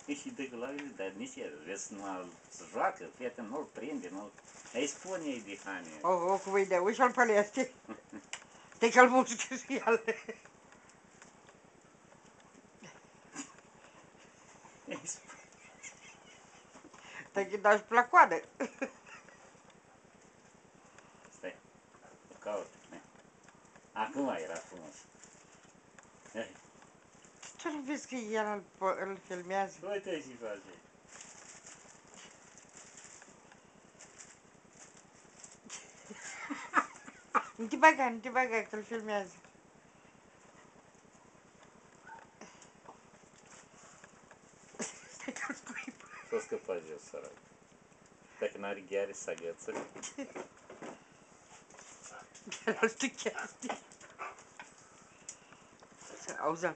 Și de la el, dar nici el, vezi, nu se joacă, fete, nu-l prinde, nu-l... Îi spune-i de Hane. O, cum îi dă ușa-l pălește. Te că-l mușcă și el. Îi spune. Te ghidași pe la coadă. Stai, o caut. Acum era frumos. Ce nu vezi că el îl filmează? Uite și face. Nu te băga că îl filmează. S-a scăpat jos, sărac. Dacă n-are gheare, să agăță. Era altă chestie. Auzi,